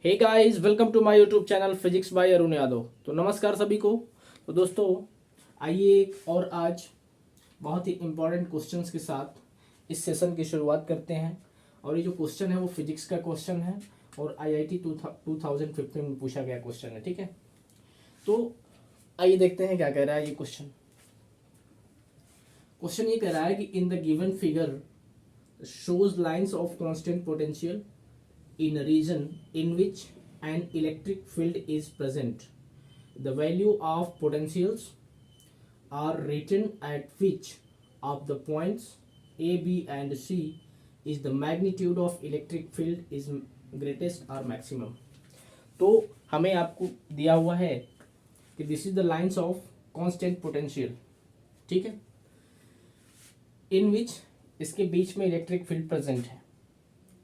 Hey guys, welcome to my YouTube channel physics by Arun Yadav. तो नमस्कार सभी को। तो दोस्तों आइए और आज बहुत ही इम्पोर्टेंट क्वेश्चंस के साथ इस सेशन की शुरुआत करते हैं। और ये जो क्वेश्चन है वो फिजिक्स का क्वेश्चन है और आईआईटी 2015 में पूछा गया क्वेश्चन है। ठीक है, तो आइए देखते हैं क्या कह रहा है ये क्वेश्चन। क्वेश्चन ये कह रहा है कि in the given figure shows lines of constant potential in a region in which an electric field is present. The value of potentials are written at which of the points A, B and C is the magnitude of electric field is greatest or maximum. तो हमें आपको दिया हुआ है कि this is the lines of constant potential. ठीक है, इन विच इसके बीच में इलेक्ट्रिक फील्ड प्रेजेंट है।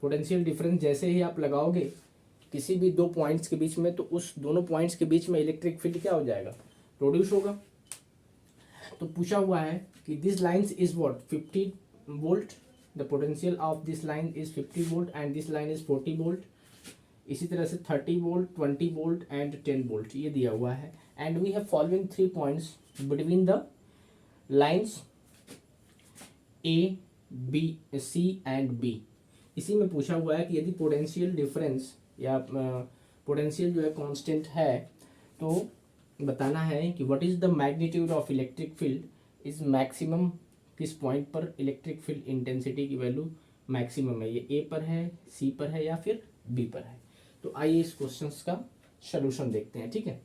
पोटेंशियल डिफरेंस जैसे ही आप लगाओगे किसी भी दो पॉइंट्स के बीच में, तो उस दोनों पॉइंट्स के बीच में इलेक्ट्रिक फील्ड क्या हो जाएगा, प्रोड्यूस होगा। तो पूछा हुआ है कि this lines is what 50 volt, the potential of this line is 50 volt and this line is 40 volt. इसी तरह से 30 वोल्ट, 20 वोल्ट एंड 10 वोल्ट ये दिया हुआ है। And we have following 3 points between the lines A, B, C and B. इसी में पूछा हुआ है कि यदि पोटेंशियल डिफरेंस या पोटेंशियल जो है कांस्टेंट है, तो बताना है कि what is the magnitude of electric field is maximum, किस पॉइंट पर इलेक्ट्रिक फील्ड इंटेंसिटी की वैल्यू मैक्सिमम है, ये ए पर है, सी पर है या फिर बी पर है। तो आइए इस क्वेश्चन का सोल्यूशन देखते हैं। ठीक है,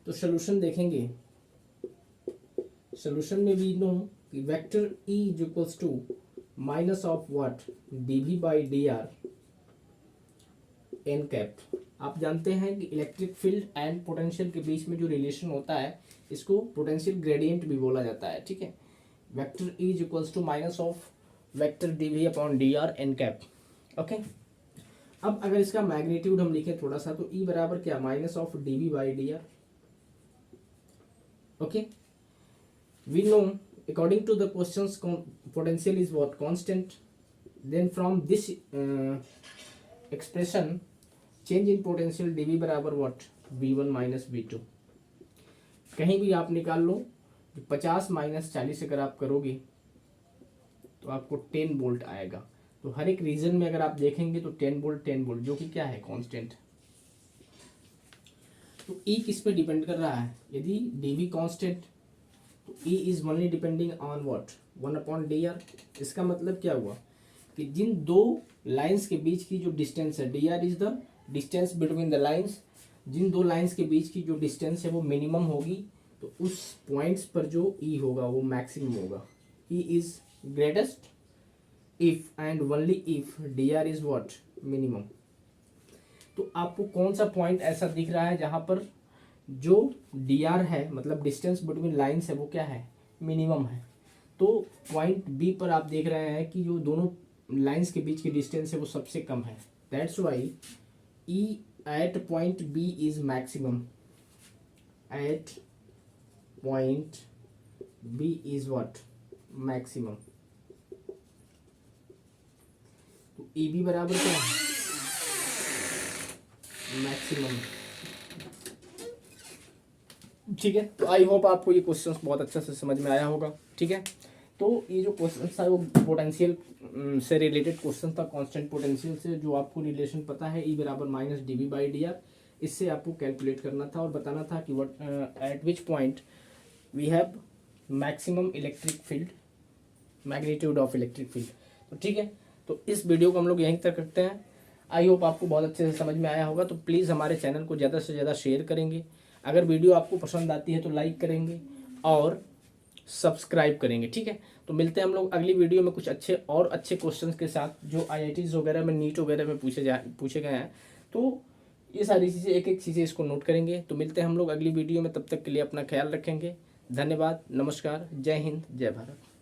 तो सोल्यूशन देखेंगे। सोल्यूशन में वी नो कि vector E is equals to minus of what dv by D R N cap. आप जानते हैं कि इलेक्ट्रिक फील्ड एंड पोटेंशियल के बीच में जो रिलेशन होता है इसको पोटेंशियल ग्रेडियंट भी बोला जाता है। ठीक है, vector E is equals to minus of vector dv upon D R N cap. Okay, अब अगर इसका मैग्नीट्यूड हम लिखें थोड़ा सा, तो E बराबर क्या, minus of dv by D are. Okay, we know according to the questions potential is what, constant. Then from this expression change in potential dv बराबर what, v1 माइनस v2। कहीं भी आप निकाल लो, 50 माइनस 40 अगर आप करोगे तो आपको 10 वोल्ट आएगा। तो हर एक रीजन में अगर आप देखेंगे तो 10 वोल्ट जो कि क्या है, कांस्टेंट। तो E किस पे डिपेंड कर रहा है, यदि dv कांस्टेंट तो E is only depending on what, 1 upon D are. इसका मतलब क्या हुआ कि जिन दो लाइंस के बीच की जो डिस्टेंस है, D R is the distance between the lines, जिन दो लाइंस के बीच की जो डिस्टेंस है वो मिनिमम होगी, तो उस पॉइंट्स पर जो E होगा वो मैक्सिमम होगा। E is greatest if and only if D R is what, minimum. तो आपको कौन सा पॉइंट ऐसा दिख रहा है जहां पर जो डी आर है, मतलब डिस्टेंस बिटवीन लाइन्स है, वो क्या है, मिनिमम है। तो पॉइंट बी पर आप देख रहे हैं कि जो दोनों लाइन्स के बीच की डिस्टेंस है वो सबसे कम है। That's why E at point B is maximum, at point B is what, maximum. तो ई बी बराबर क्या है, मैक्सिमम। ठीक है, तो आई होप आपको ये क्वेश्चंस बहुत अच्छा से समझ में आया होगा। ठीक है, तो ये जो क्वेश्चन था वो पोटेंशियल से रिलेटेड क्वेश्चन था, कांस्टेंट पोटेंशियल से। जो आपको रिलेशन पता है E बराबर minus dv by D R, इससे आपको कैलकुलेट करना था और बताना था कि what at which point we have maximum electric field, magnitude of electric field. तो ठीक है, तो इस वीडियो को हम लोग यहीं तक करते हैं। आई होप आपको बहुत अच्छे से समझ में आया होगा। तो प्लीज़ हमारे चैनल को ज़्यादा से ज़्यादा शेयर करेंगे, अगर वीडियो आपको पसंद आती है तो लाइक करेंगे और सब्सक्राइब करेंगे। ठीक है, तो मिलते हैं हम लोग अगली वीडियो में कुछ अच्छे क्वेश्चंस के साथ जो आईआईटीज वगैरह में, नीट वगैरह में पूछे गए हैं। तो ये सारी चीज़ें, एक चीज़ें इसको नोट करेंगे। तो मिलते हैं हम लोग अगली वीडियो में, तब तक के लिए अपना ख्याल रखेंगे। धन्यवाद, नमस्कार, जय हिंद, जय भारत।